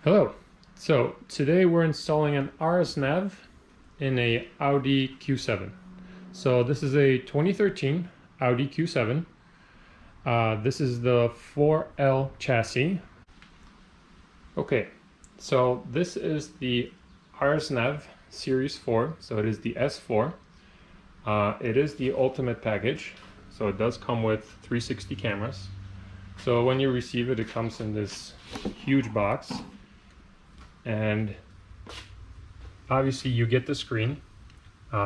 Hello. So today we're installing an RSNav in a Audi Q7. So this is a 2013 Audi Q7. This is the 4L chassis. Okay, so this is the RSNav Series 4. So it is the S4. It is the ultimate package. So it does come with 360 cameras. So when you receive it, it comes in this huge box. And obviously you get the screen.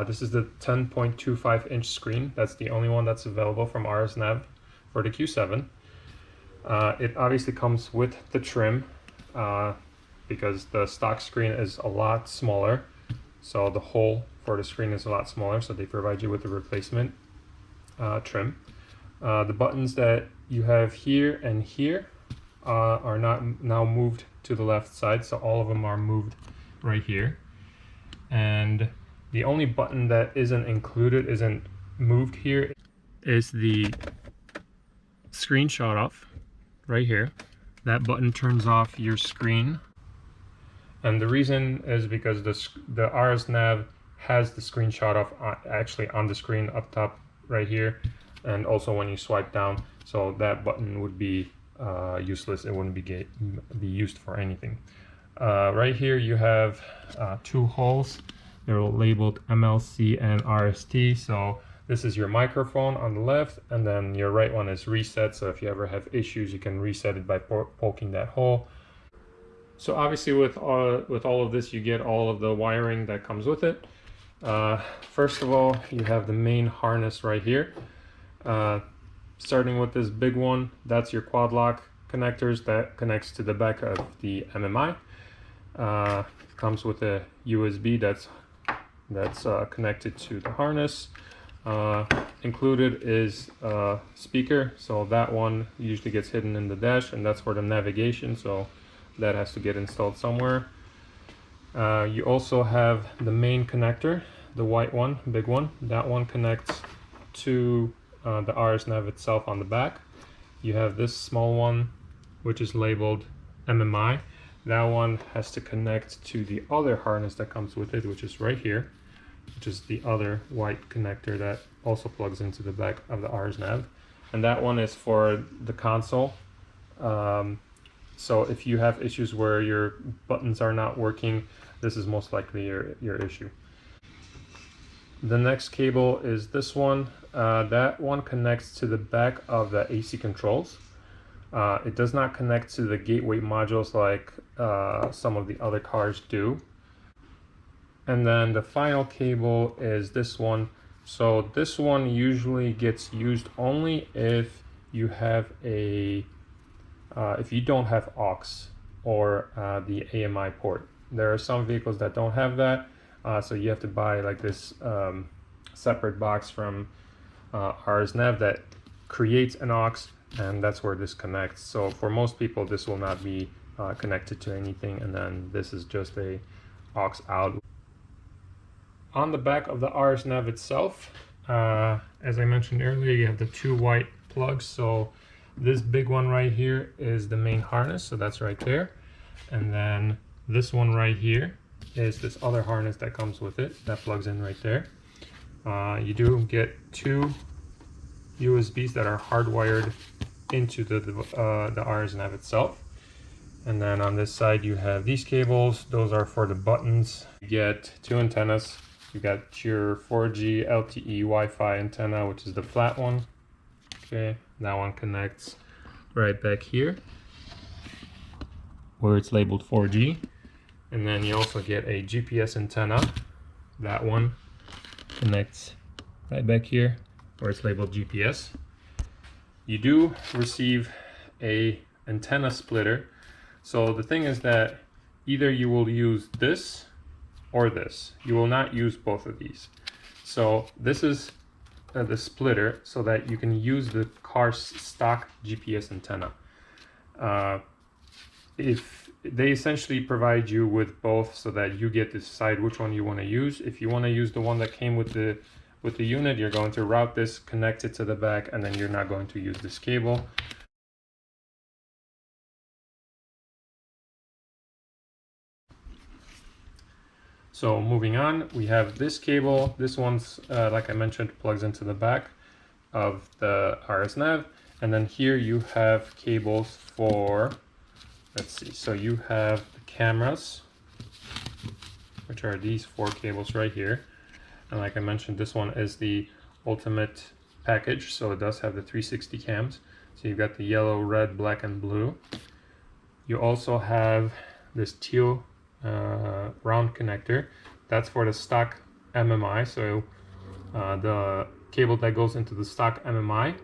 This is the 10.25-inch screen. That's the only one that's available from RSNav for the Q7. It obviously comes with the trim because the stock screen is a lot smaller. So the hole for the screen is a lot smaller, so they provide you with the replacement trim. The buttons that you have here and here are not now moved to the left side, so all of them are moved right here. And the only button that isn't moved here is the screen shut off right here. That button turns off your screen, and the reason is because the RSNav has the screen shut off actually on the screen up top right here, and also when you swipe down, so that button would be useless. It wouldn't be used for anything. Right here you have two holes. They're labeled MLC and RST. So this is your microphone on the left, and then your right one is reset. So if you ever have issues, you can reset it by poking that hole. So obviously with all of this, you get all of the wiring that comes with it. First of all, you have the main harness right here. Starting with this big one, that's your quad lock connectors that connects to the back of the MMI. Comes with a USB that's connected to the harness. Included is a speaker, so that one usually gets hidden in the dash, and that's for the navigation, so that has to get installed somewhere. You also have the main connector, the white one, big one. That one connects to the RSNav itself on the back. You have this small one, which is labeled MMI. That one has to connect to the other harness that comes with it, which is right here, which is the other white connector that also plugs into the back of the RSNav. And that one is for the console. So if you have issues where your buttons are not working, this is most likely your issue. The next cable is this one. That one connects to the back of the AC controls. It does not connect to the gateway modules like some of the other cars do. And then the final cable is this one. So this one usually gets used only if you have if you don't have aux or the AMI port. There are some vehicles that don't have that. So you have to buy like this separate box from RSNav that creates an aux, and that's where this connects. So for most people, this will not be connected to anything, and then this is just a aux out. On the back of the RSNav itself, as I mentioned earlier, you have the two white plugs. So this big one right here is the main harness, so that's right there. And then this one right here is this other harness that comes with it that plugs in right there. You do get two USBs that are hardwired into the RSNav itself. And then on this side you have these cables. Those are for the buttons. You get two antennas. You got your 4G LTE Wi-Fi antenna, which is the flat one. Okay, that one connects right back here where it's labeled 4G. And then you also get a GPS antenna. That one connects right back here where it's labeled GPS. You do receive a antenna splitter. So the thing is that either you will use this or this. You will not use both of these. So this is the splitter so that you can use the car's stock GPS antenna. If they essentially provide you with both so that you get to decide which one you want to use. If you want to use the one that came with the unit, you're going to route this, connect it to the back, and then you're not going to use this cable. So moving on, we have this cable. This one's, like I mentioned, plugs into the back of the RSNav. And then here you have cables for, let's see, so you have the cameras, which are these 4 cables right here. And like I mentioned, this one is the ultimate package, so it does have the 360 cams. So you've got the yellow, red, black, and blue. You also have this teal round connector. That's for the stock MMI, so the cable that goes into the stock MMI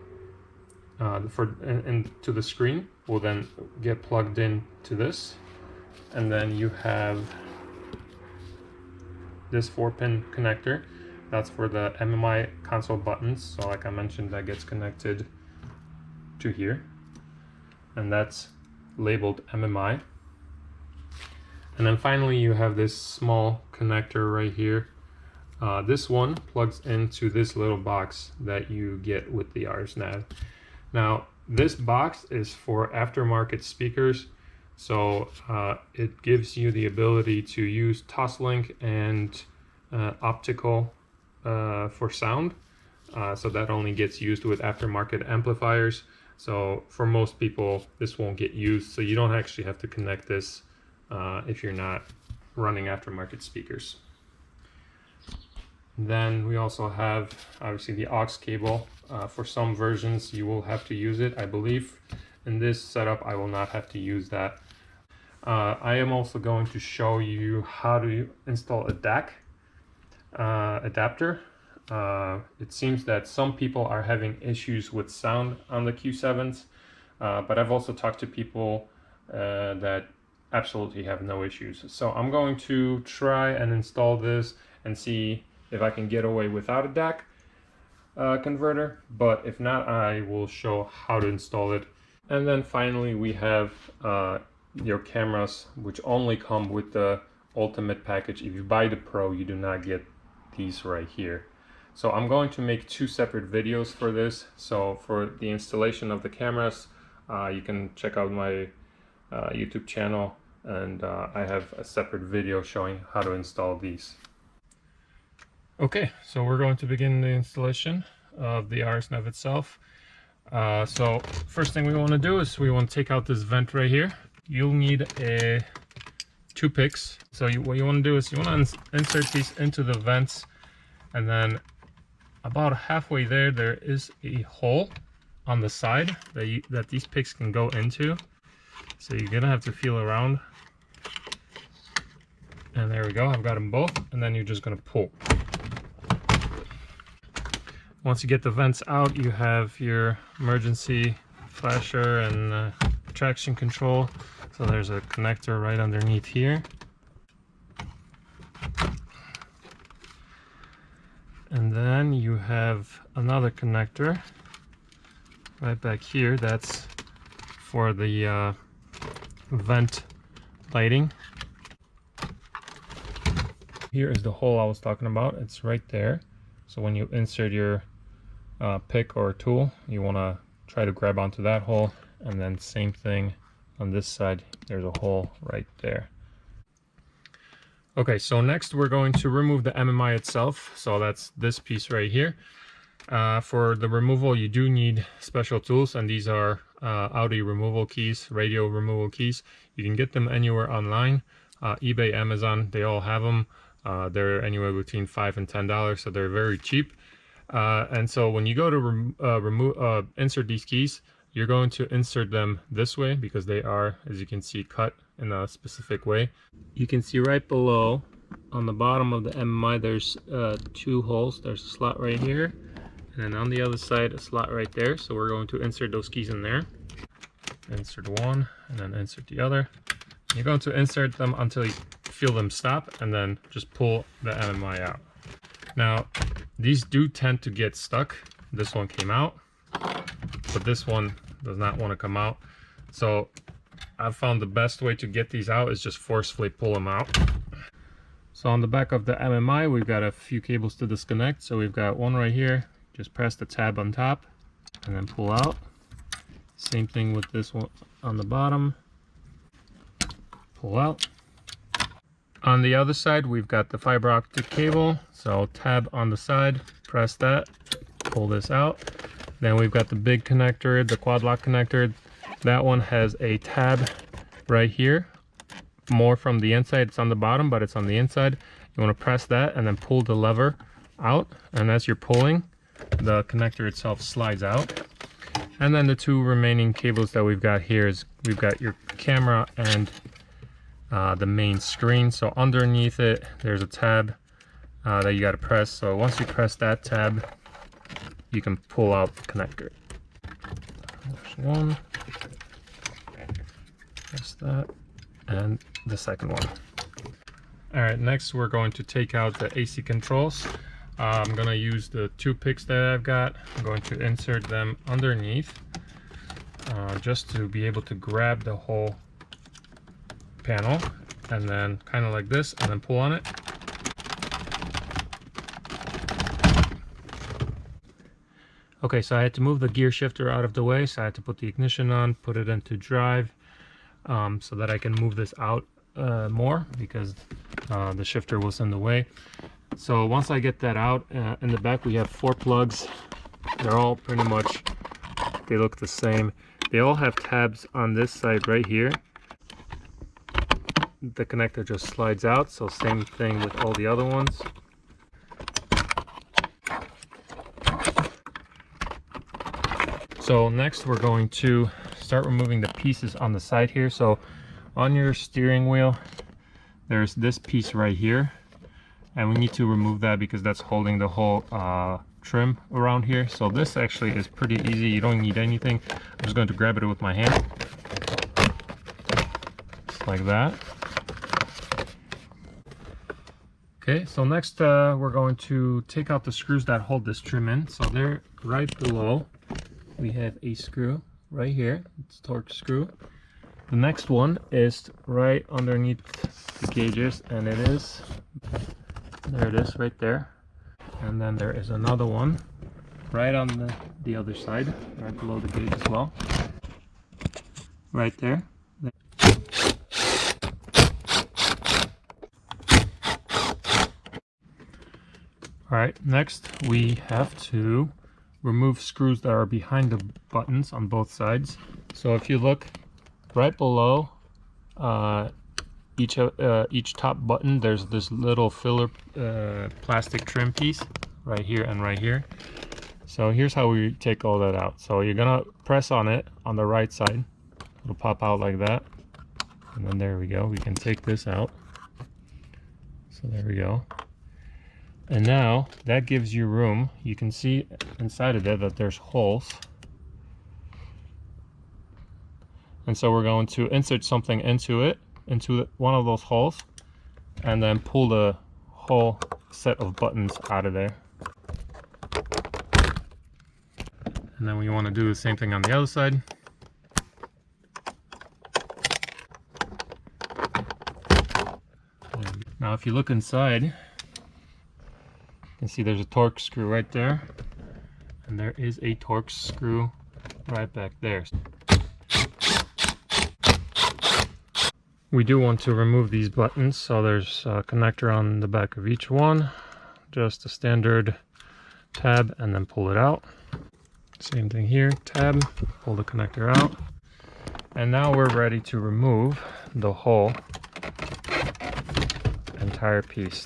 into the screen will then get plugged in to this. And then you have this 4-pin connector. That's for the MMI console buttons. So like I mentioned, that gets connected to here. And that's labeled MMI. And then finally you have this small connector right here. This one plugs into this little box that you get with the RSNav. Now this box is for aftermarket speakers, so it gives you the ability to use Toslink and optical for sound. So that only gets used with aftermarket amplifiers. So for most people this won't get used, so you don't actually have to connect this if you're not running aftermarket speakers. Then we also have obviously the aux cable. For some versions you will have to use it. I believe in this setup I will not have to use that. I am also going to show you how to install a DAC adapter. It seems that some people are having issues with sound on the Q7s, but I've also talked to people that absolutely have no issues. So I'm going to try and install this and see if I can get away without a DAC converter, but if not, I will show how to install it. And then finally we have your cameras, which only come with the ultimate package. If you buy the Pro, you do not get these right here. So I'm going to make 2 separate videos for this. So for the installation of the cameras, you can check out my YouTube channel, and I have a separate video showing how to install these. Okay, so we're going to begin the installation of the RSNav itself. So first thing we want to do is we want to take out this vent right here. You'll need 2 picks. So what you want to do is you want to insert these into the vents, and then about halfway there is a hole on the side that these picks can go into. So you're gonna have to feel around, and there we go, I've got them both. And then you're just gonna pull. Once you get the vents out, you have your emergency flasher and traction control. So there's a connector right underneath here. And then you have another connector right back here. That's for the vent lighting. Here is the hole I was talking about. It's right there. So when you insert your pick or tool, you want to try to grab onto that hole, and then same thing on this side, there's a hole right there. Okay, so next we're going to remove the MMI itself. So that's this piece right here. For the removal, you do need special tools, and these are Audi removal keys, radio removal keys. You can get them anywhere online, eBay, Amazon, they all have them. They're anywhere between $5 and $10, so they're very cheap. And so when you go to insert these keys, you're going to insert them this way because they are, as you can see, cut in a specific way. You can see right below on the bottom of the MMI there's 2 holes. There's a slot right here, and then on the other side a slot right there. So we're going to insert those keys in there. Insert one and then insert the other. You're going to insert them until you feel them stop, and then just pull the MMI out. Now these do tend to get stuck. This one came out, but this one does not want to come out. So I've found the best way to get these out is just forcefully pull them out. So on the back of the MMI, we've got a few cables to disconnect. So we've got one right here. Just press the tab on top and then pull out. Same thing with this one on the bottom. Pull out. On the other side, we've got the fiber optic cable. So tab on the side, press that, pull this out. Then we've got the big connector, the quad lock connector. That one has a tab right here, more from the inside. It's on the bottom, but it's on the inside. You want to press that and then pull the lever out. And as you're pulling, the connector itself slides out. And then the two remaining cables that we've got here is we've got your camera and the main screen. So underneath it, there's a tab that you got to press. So once you press that tab, you can pull out the connector. There's one. Press that, and the second one. All right, next we're going to take out the AC controls. I'm gonna use the two picks that I've got. I'm going to insert them underneath just to be able to grab the whole panel, and then kind of like this, and then pull on it. Okay, so I had to move the gear shifter out of the way, so I had to put the ignition on, put it into drive, so that I can move this out more, because the shifter was in the way. So once I get that out, in the back we have 4 plugs. They're all pretty much, they look the same. They all have tabs on this side right here. The connector just slides out, so same thing with all the other ones. So next we're going to start removing the pieces on the side here. So on your steering wheel, there's this piece right here, and we need to remove that because that's holding the whole trim around here. So this actually is pretty easy. You don't need anything. I'm just going to grab it with my hand, just like that. Okay, so next we're going to take out the screws that hold this trim in. So they're right below. We have a screw right here. It's a torque screw. The next one is right underneath the gauges, and it is, there it is right there. And then there is another one right on the other side, right below the gauge as well, right there. All right, next we have to remove screws that are behind the buttons on both sides. So if you look right below each top button, there's this little filler plastic trim piece right here and right here. So here's how we take all that out. So you're gonna press on it on the right side. It'll pop out like that, and then there we go. We can take this out. So there we go. And now that gives you room. You can see inside of it that there's holes. And so we're going to insert something into it, into one of those holes, and then pull the whole set of buttons out of there. And then we want to do the same thing on the other side. Now if you look inside, you can see there's a torque screw right there, and there is a torque screw right back there. We do want to remove these buttons, so there's a connector on the back of each one, just a standard tab, and then pull it out. Same thing here, tab, pull the connector out. And now we're ready to remove the whole entire piece.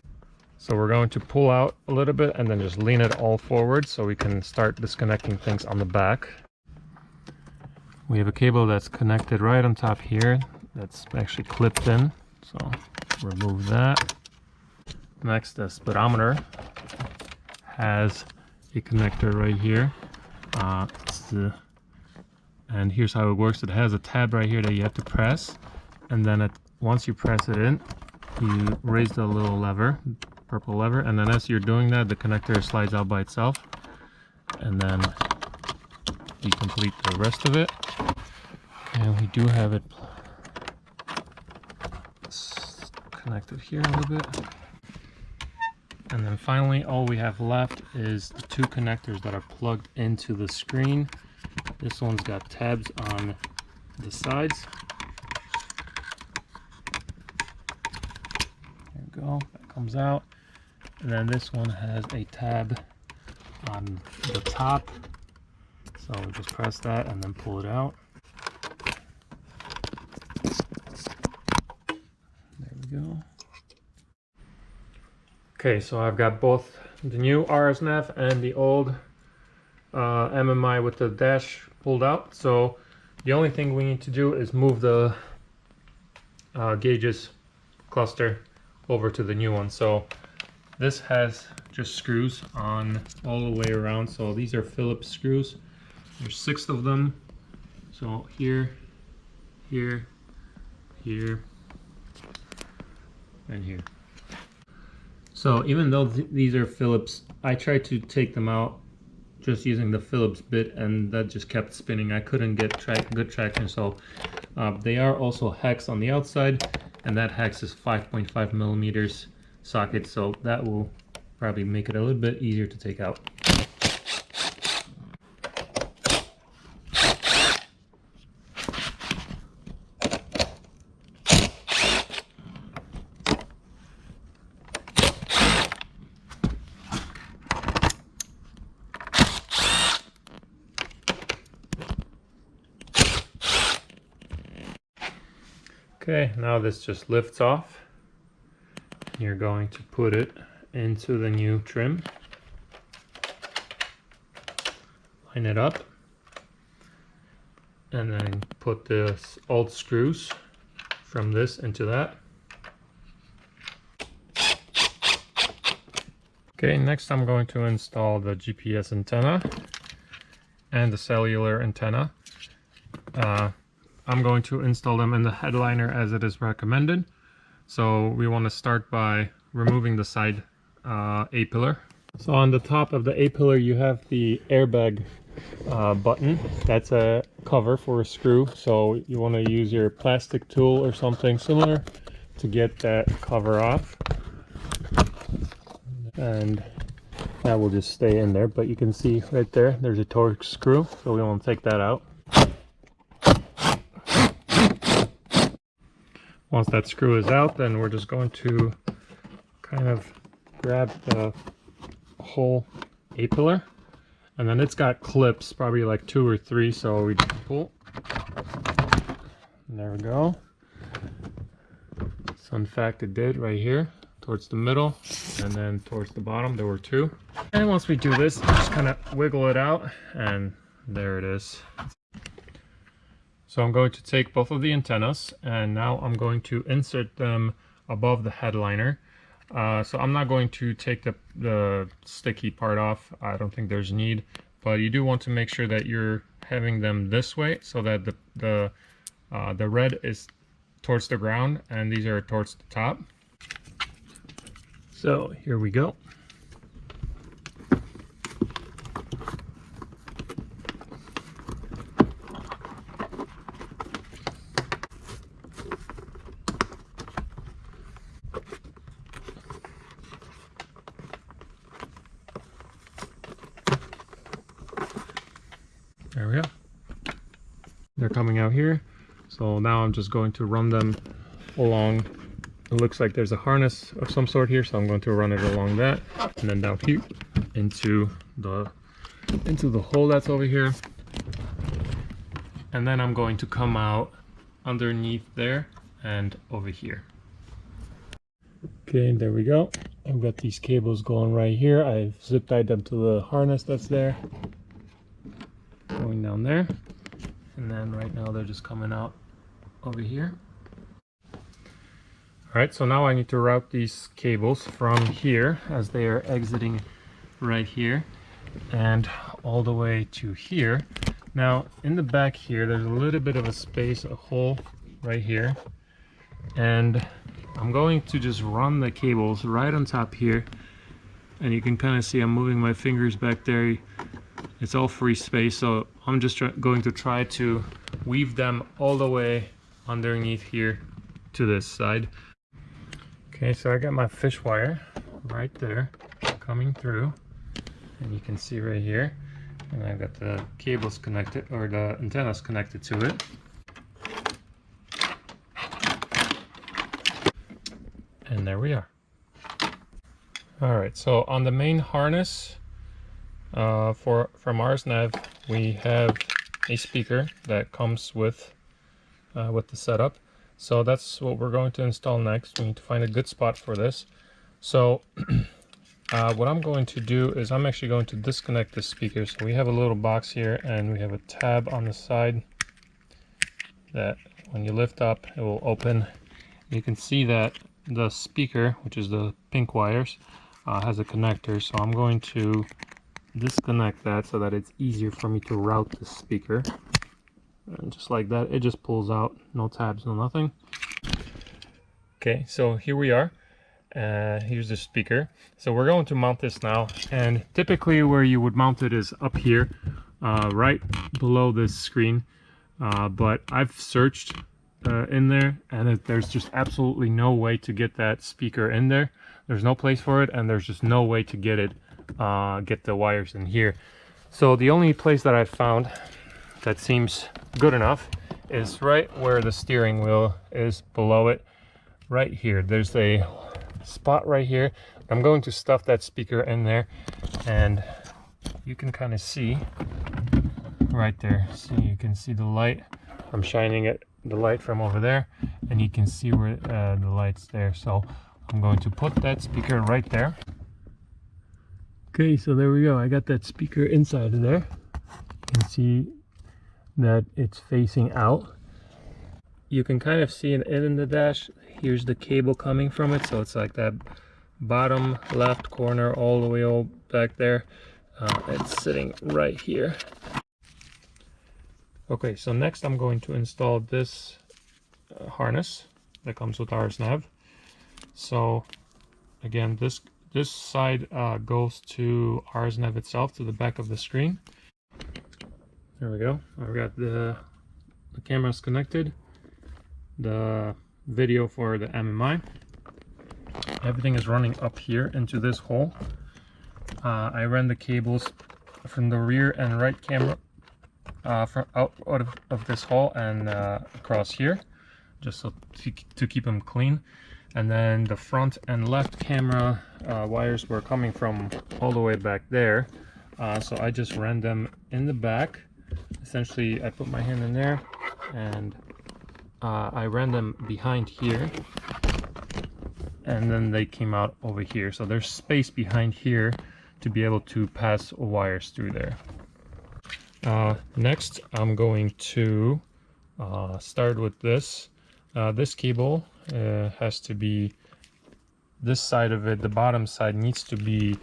So we're going to pull out a little bit and then just lean it all forward so we can start disconnecting things on the back. We have a cable that's connected right on top here that's actually clipped in, so remove that. Next, the speedometer has a connector right here. And here's how it works. It has a tab right here that you have to press, and then once you press it in, you raise the little lever, purple lever, and then as you're doing that, the connector slides out by itself, and then you complete the rest of it. And we do have it connected here a little bit. And then finally, all we have left is the two connectors that are plugged into the screen. This one's got tabs on the sides, go, that comes out. And then this one has a tab on the top, so we just press that and then pull it out. There we go. Okay, so I've got both the new RSNav and the old MMI with the dash pulled out. So the only thing we need to do is move the gauges cluster over to the new one. So this has just screws on all the way around. So these are Phillips screws. There's 6 of them. So here, here, here, and here. So even though these are Phillips, I tried to take them out just using the Phillips bit, and that just kept spinning. I couldn't get good traction. So they are also hex on the outside, and that hex is 5.5 millimeters socket, so that will probably make it a little bit easier to take out. Okay, now this just lifts off. You're going to put it into the new trim, line it up, and then put the old screws from this into that. Okay, next I'm going to install the GPS antenna and the cellular antenna. I'm going to install them in the headliner as it is recommended. So we want to start by removing the side A-pillar. So on the top of the A-pillar you have the airbag button. That's a cover for a screw. So you want to use your plastic tool or something similar to get that cover off. And that will just stay in there. But you can see right there, there's a Torx screw. So we want to take that out. Once that screw is out, then we're just going to kind of grab the whole A-pillar, and then it's got clips, probably like 2 or 3, so we just pull. And there we go. So in fact it did right here, towards the middle, and then towards the bottom there were 2. And once we do this, just kind of wiggle it out, and there it is. So I'm going to take both of the antennas, and now I'm going to insert them above the headliner. So I'm not going to take the sticky part off. I don't think there's need, but you do want to make sure that you're having them this way so that the red is towards the ground and these are towards the top. So here we go. There we go. They're coming out here. So now I'm just going to run them along. It looks like there's a harness of some sort here, so I'm going to run it along that, and then down here into the hole that's over here. And then I'm going to come out underneath there and over here. Okay, there we go. I've got these cables going right here. I've zip tied them to the harness that's there. Going down there, and then right now they're just coming out over here. Alright, so now I need to route these cables from here as they are exiting right here and all the way to here. Now in the back here there's a little bit of a space, a hole right here, and I'm going to just run the cables right on top here, and you can kind of see I'm moving my fingers back there. It's all free space, so I'm just going to try to weave them all the way underneath here to this side. Okay, so I got my fish wire right there coming through, and you can see right here, and I've got the cables connected, or the antennas connected to it. And there we are. All right, so on the main harness from RSNav, we have a speaker that comes with the setup. So that's what we're going to install next. We need to find a good spot for this. So what I'm going to do is I'm actually going to disconnect the speaker. So we have a little box here and we have a tab on the side that when you lift up, it will open. You can see that the speaker, which is the pink wires, has a connector. So I'm going to disconnect that so that it's easier for me to route the speaker. And just like that, it just pulls out. No tabs, no nothing. Okay, so here we are. Here's the speaker. So we're going to mount this now, and typically where you would mount it is up here, right below this screen. But I've searched in there, and there's just absolutely no way to get that speaker in there. There's no place for it, and there's just no way to get it, get the wires in here. So the only place that I found that seems good enough is right where the steering wheel is, below it, right here. There's a spot right here. I'm going to stuff that speaker in there, and you can kind of see right there. See, you can see the light. I'm shining the light from over there, and you can see where the light's there. So I'm going to put that speaker right there. Okay, so there we go. I got that speaker inside of there. You can see that it's facing out. You can kind of see it in the dash. Here's the cable coming from it, so it's like that bottom left corner all the way back there. It's sitting right here. Okay, so next I'm going to install this harness that comes with RSNav. So again, this side goes to RSNav itself, to the back of the screen. There we go. I've got the cameras connected, the video for the MMI. Everything is running up here into this hole. I ran the cables from the rear and right camera from out of this hole and across here, just so to keep them clean. And then the front and left camera wires were coming from all the way back there. So I just ran them in the back. Essentially, I put my hand in there and I ran them behind here, and then they came out over here. So there's space behind here to be able to pass wires through there. Next, I'm going to start with this. This cable has to be, this side of it, the bottom side needs to be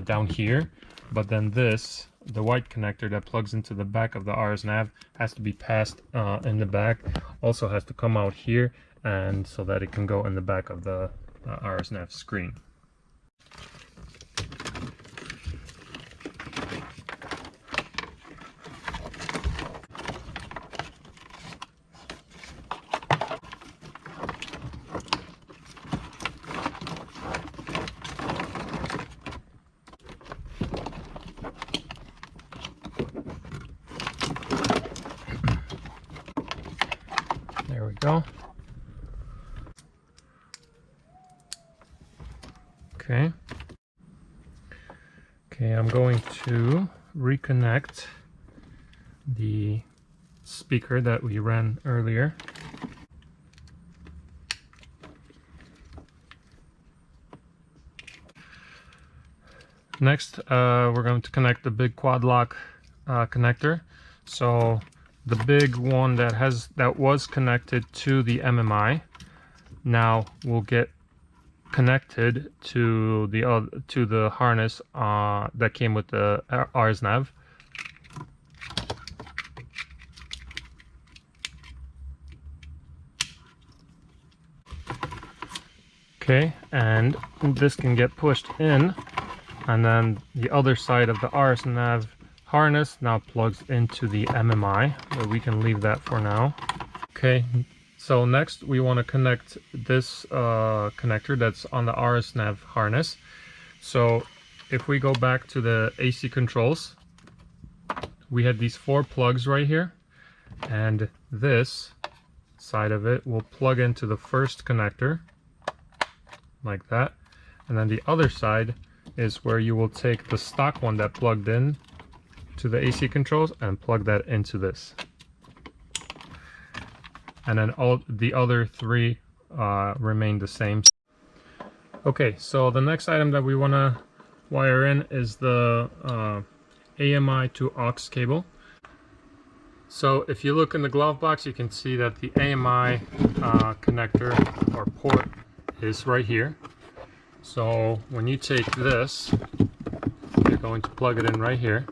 down here, but then this, the white connector that plugs into the back of the RSNav, has to be passed in the back. Also has to come out here, and so that it can go in the back of the RSNav screen. There we go. Okay. Okay, I'm going to reconnect the speaker that we ran earlier. Next, we're going to connect the big quad lock connector. So the big one that was connected to the MMI now will get connected to the harness that came with the RSNav. Okay, and this can get pushed in, and then the other side of the RSNav harness now plugs into the MMI, but we can leave that for now. Okay, so next we want to connect this connector that's on the RSNav harness. So if we go back to the AC controls, we had these 4 plugs right here, and this side of it will plug into the first connector like that, And then the other side is where you will take the stock one that plugged in to the AC controls and plug that into this. And then all the other three remain the same. Okay, so the next item that we want to wire in is the AMI to aux cable. So if you look in the glove box, you can see that the AMI connector or port is right here. So when you take this, you're going to plug it in right here,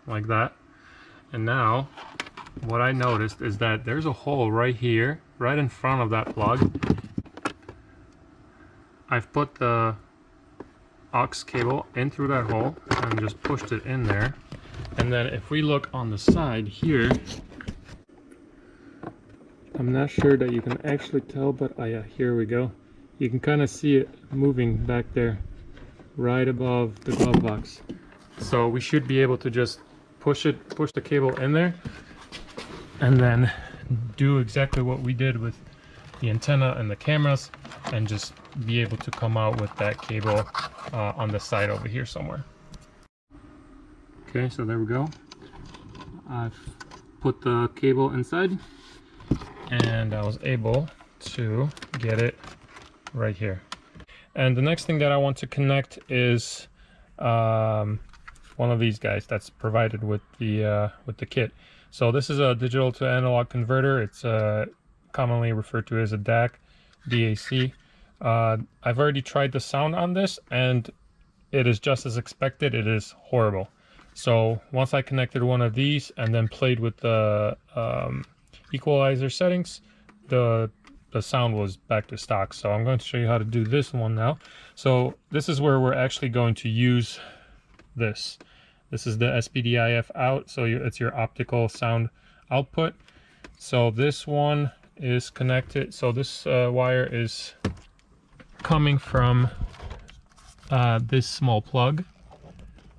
like that. And now what I noticed is that there's a hole right here, right in front of that plug. I've put the aux cable in through that hole and just pushed it in there. And then if we look on the side here, I'm not sure that you can actually tell, but here we go. You can kind of see it moving back there right above the glove box. So we should be able to just push the cable in there and then do exactly what we did with the antenna and the cameras and just be able to come out with that cable on the side over here somewhere. Okay, so there we go. I've put the cable inside and I was able to get it right here. And the next thing that I want to connect is one of these guys that's provided with the kit. So this is a digital to analog converter. It's commonly referred to as a DAC. I've already tried the sound on this and it is just as expected. It is horrible. So once I connected one of these and then played with the equalizer settings, the sound was back to stock. So I'm going to show you how to do this one now. So this is where we're actually going to use this. This is the SPDIF out, so it's your optical sound output. So this one is connected. So this wire is coming from this small plug.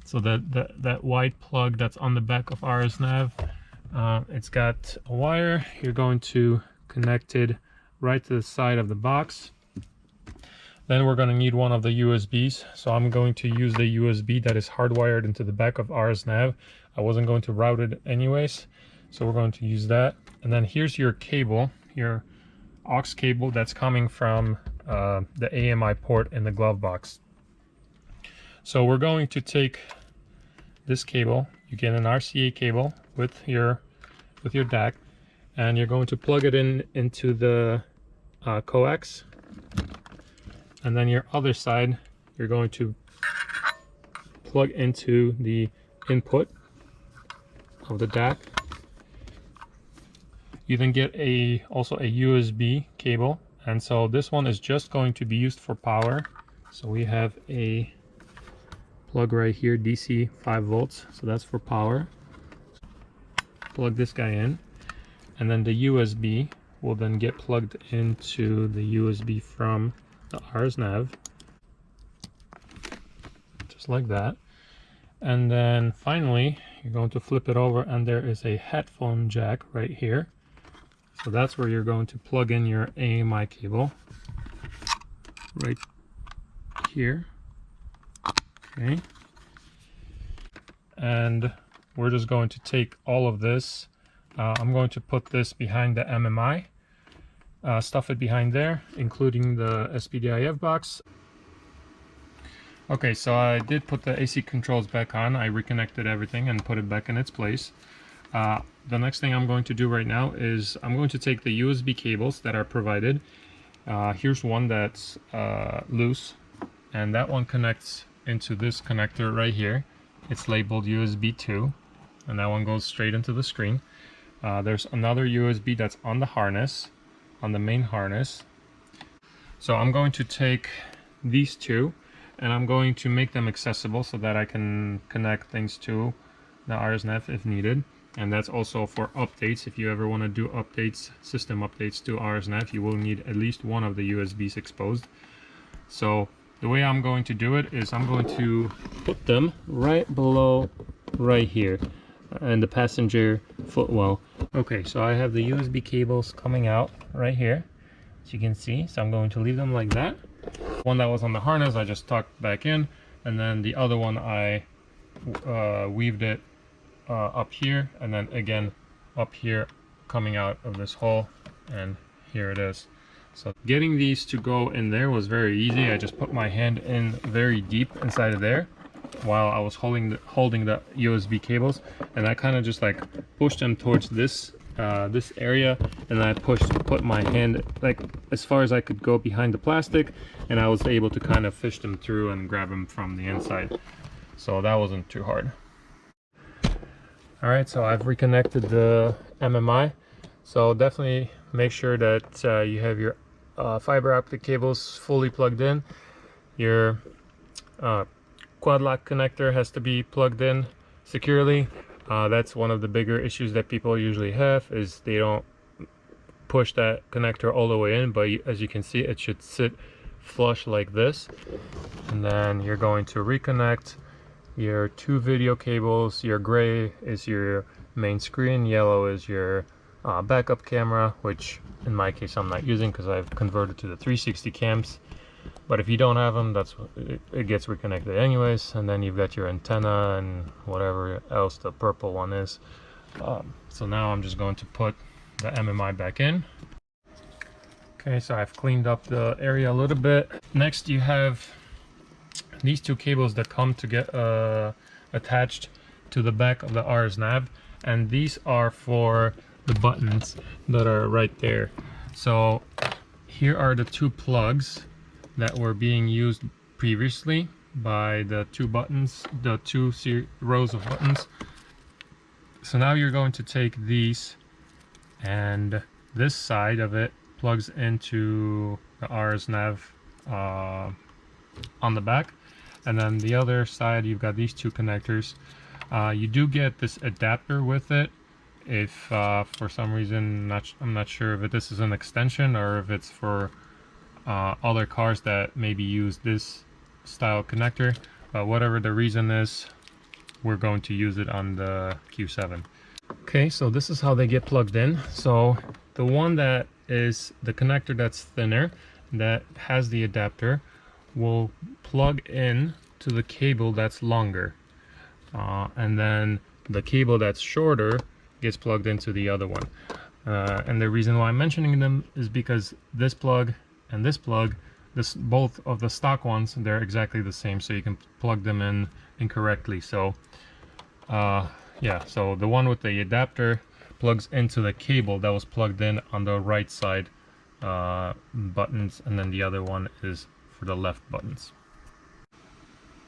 So that white plug that's on the back of RSNav, it's got a wire. You're going to connect it right to the side of the box. Then we're going to need one of the USBs. So I'm going to use the USB that is hardwired into the back of RSNav. I wasn't going to route it anyways, so we're going to use that. And then here's your cable, your aux cable that's coming from the AMI port in the glove box. So we're going to take this cable. You get an RCA cable with your DAC, and you're going to plug it into the coax. And then your other side, you're going to plug into the input of the DAC. You then get also a USB cable, and so this one is just going to be used for power. So we have a plug right here, DC 5 volts, so that's for power. Plug this guy in, and then the USB will then get plugged into the USB from the RSNav, just like that. And then finally you're going to flip it over and there is a headphone jack right here. So that's where you're going to plug in your AMI cable right here. Okay, and we're just going to take all of this. I'm going to put this behind the MMI, stuff it behind there, including the SPDIF box. Okay, so I did put the AC controls back on. I reconnected everything and put it back in its place. The next thing I'm going to do right now is I'm going to take the USB cables that are provided. Here's one that's loose, and that one connects into this connector right here. It's labeled USB 2, and that one goes straight into the screen. There's another USB that's on the harness, on the main harness. So I'm going to take these two and I'm going to make them accessible so that I can connect things to the RSNav if needed. And that's also for updates. If you ever want to do updates, system updates to RSNav, you will need at least one of the USBs exposed. So the way I'm going to do it is I'm going to put them right below right here and the passenger footwell. Okay, so I have the USB cables coming out right here, as you can see. So I'm going to leave them like that. One that was on the harness I just tucked back in, and then the other one I weaved it up here, and then again up here coming out of this hole, and here it is. So getting these to go in there was very easy. I just put my hand in very deep inside of there while I was holding the USB cables, and I kind of just like pushed them towards this this area, and I put my hand like as far as I could go behind the plastic, and I was able to kind of fish them through and grab them from the inside. So that wasn't too hard. All right, so I've reconnected the MMI. So definitely make sure that you have your fiber optic cables fully plugged in. Your quad lock connector has to be plugged in securely. That's one of the bigger issues that people usually have, is they don't push that connector all the way in, but as you can see, it should sit flush like this. And then you're going to reconnect your 2 video cables. Your gray is your main screen, yellow is your backup camera, which in my case I'm not using because I've converted to the 360 cams. But if you don't have them, it gets reconnected anyways. And then you've got your antenna and whatever else the purple one is. So now I'm just going to put the MMI back in. Okay, so I've cleaned up the area a little bit. Next you have these 2 cables that come to get attached to the back of the RSNav, and these are for the buttons that are right there. So here are the 2 plugs that were being used previously by the 2 buttons, the 2 rows of buttons. So now you're going to take these, and this side of it plugs into the RSNav on the back, and then the other side you've got these 2 connectors. You do get this adapter with it if for some reason, I'm not sure if this is an extension or if it's for other cars that maybe use this style connector, but whatever the reason is, we're going to use it on the Q7. Okay, so this is how they get plugged in. So the one that is the connector that's thinner, that has the adapter, will plug in to the cable that's longer, and then the cable that's shorter gets plugged into the other one. And the reason why I'm mentioning them is because this plug and this plug, both of the stock ones, they're exactly the same, so you can plug them in incorrectly. So yeah, so the one with the adapter plugs into the cable that was plugged in on the right side buttons, and then the other one is for the left buttons.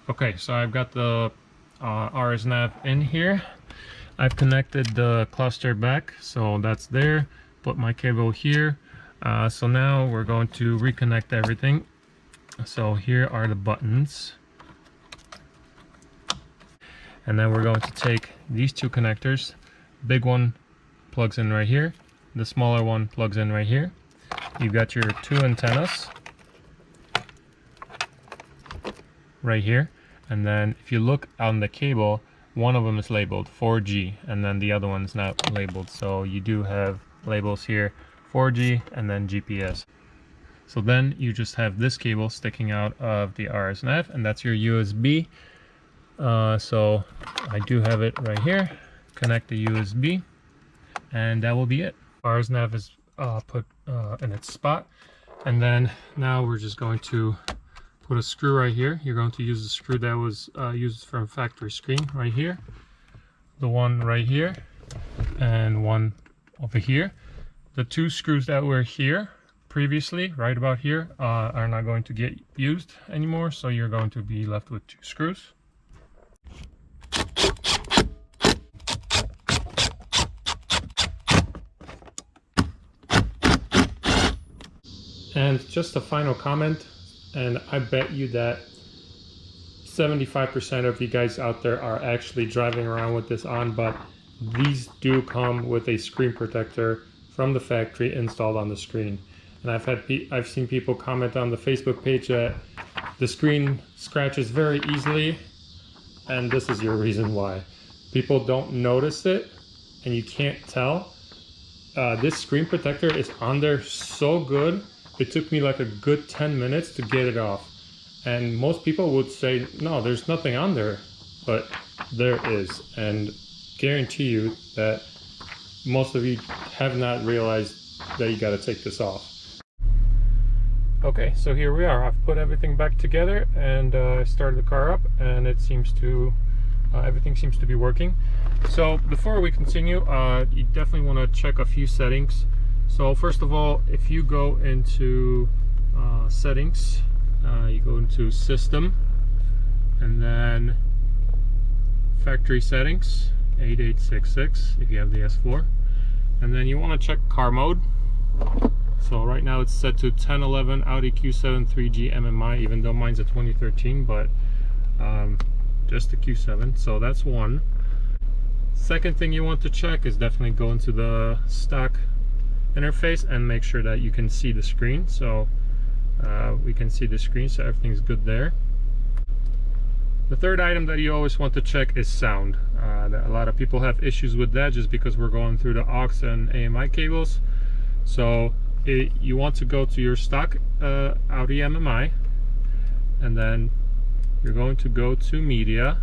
Okay, so I've got the RSNav in here. I've connected the cluster back, so that's there. Put my cable here. So now we're going to reconnect everything. So here are the buttons. And then we're going to take these 2 connectors. Big one plugs in right here. The smaller one plugs in right here. You've got your 2 antennas right here. And then if you look on the cable, one of them is labeled 4G, and then the other one is not labeled. So you do have labels here, 4G and then GPS. So then you just have this cable sticking out of the RSNav, and that's your USB. So I do have it right here. Connect the USB, and that will be it. RSNav is put in its spot, and then now we're just going to put a screw right here. You're going to use the screw that was used from factory screen right here, the one right here, and one over here. The 2 screws that were here previously, right about here, are not going to get used anymore, so you're going to be left with 2 screws. And just a final comment, and I bet you that 75% of you guys out there are actually driving around with this on, but these do come with a screen protector from the factory installed on the screen. And I've seen people comment on the Facebook page that the screen scratches very easily, and this is your reason why. People don't notice it, and you can't tell. This screen protector is on there so good. It took me like a good 10 minutes to get it off. And most people would say, no, there's nothing on there, but there is, and guarantee you that most of you have not realized that you got to take this off. Okay, so here we are. I've put everything back together and I started the car up, and it seems to everything seems to be working. So before we continue, you definitely want to check a few settings. So first of all, if you go into settings, you go into system and then factory settings 8866 if you have the S4, and then you want to check car mode. So right now it's set to 1011 Audi Q7 3G MMI, even though mine's a 2013, but just the Q7, so that's one. Second thing you want to check is definitely go into the stock interface and make sure that you can see the screen. So we can see the screen, so everything's good there. The third item that you always want to check is sound. A lot of people have issues with that just because we're going through the aux and AMI cables. So you want to go to your stock Audi MMI, and then you're going to go to media,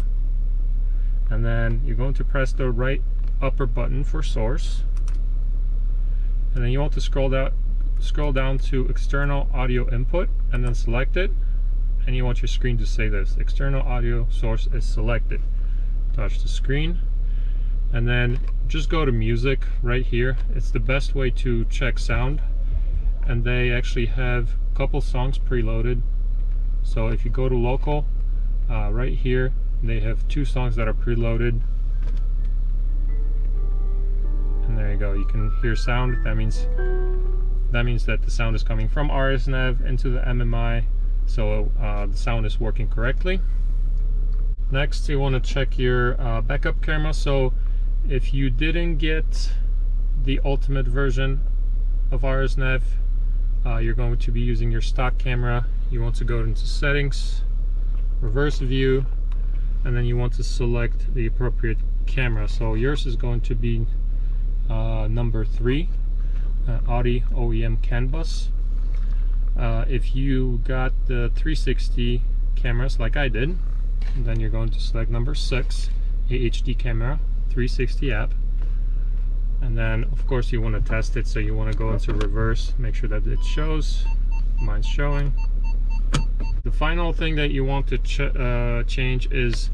and then you're going to press the right upper button for source, and then you want to scroll down to external audio input and then select it, and you want your screen to say this: external audio source is selected. Touch the screen and then just go to music right here. It's the best way to check sound, and they actually have a couple songs preloaded. So if you go to local, right here they have 2 songs that are preloaded, and there you go, you can hear sound. That means that the sound is coming from RSNav into the MMI, so the sound is working correctly. Next, you want to check your backup camera. So if you didn't get the ultimate version of RSNav, you're going to be using your stock camera. You want to go into settings, reverse view, and then you want to select the appropriate camera. So yours is going to be number 3, Audi OEM CAN bus. If you got the 360 cameras like I did, then you're going to select number 6, HD camera 360 app, and then of course you want to test it, so you want to go into reverse, make sure that it shows. Mine's showing. The final thing that you want to change is,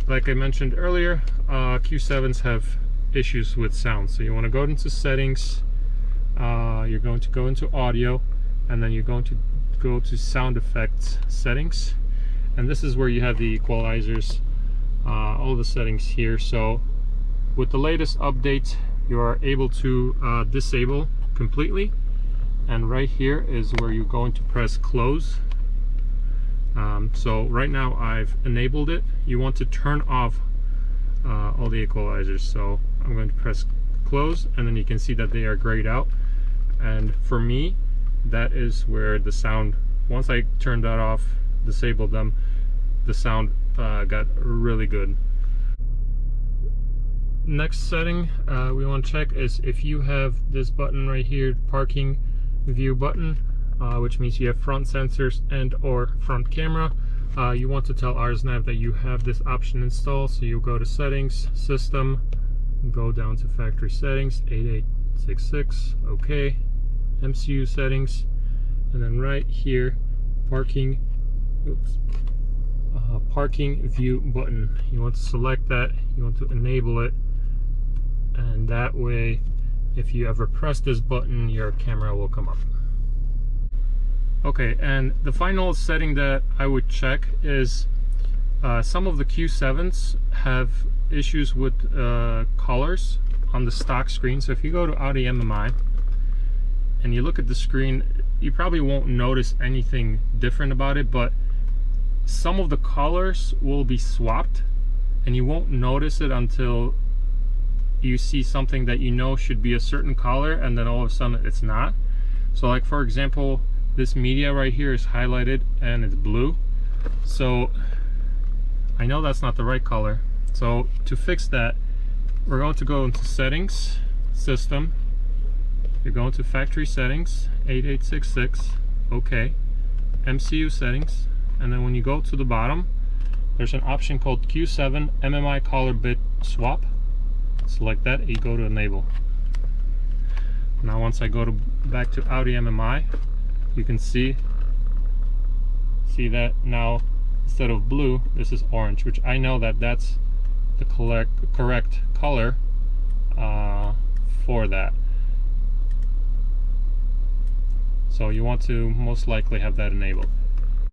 like I mentioned earlier, Q7s have issues with sound, so you want to go into settings, you're going to go into audio, and then you're going to go to sound effects settings, and this is where you have the equalizers, all the settings here. So with the latest update, you are able to disable completely, and right here is where you're going to press close. So right now I've enabled it. You want to turn off all the equalizers, so I'm going to press close, and then you can see that they are grayed out, and for me that is where the sound, once I turned that off, disabled them, the sound got really good. Next setting we want to check is if you have this button right here, parking view button, which means you have front sensors and or front camera. You want to tell RSNav that you have this option installed, so you go to settings, system, go down to factory settings 8866, okay, MCU settings, and then right here parking parking view button, you want to select that, you want to enable it, and that way if you ever press this button your camera will come up. Okay, and the final setting that I would check is some of the Q7s have issues with colors on the stock screen. So if you go to Audi MMI and you look at the screen, you probably won't notice anything different about it, but some of the colors will be swapped and you won't notice it until you see something that you know should be a certain color, and then all of a sudden it's not. So like for example, this media right here is highlighted and it's blue, so I know that's not the right color. So to fix that, we're going to go into settings, system, you're going to factory settings 8866, okay, MCU settings, and then when you go to the bottom, there's an option called Q7 MMI color bit swap. Select that, you go to enable. Now once I go back to Audi MMI, you can see that now instead of blue, this is orange, which I know that that's the correct color for that. So you want to most likely have that enabled.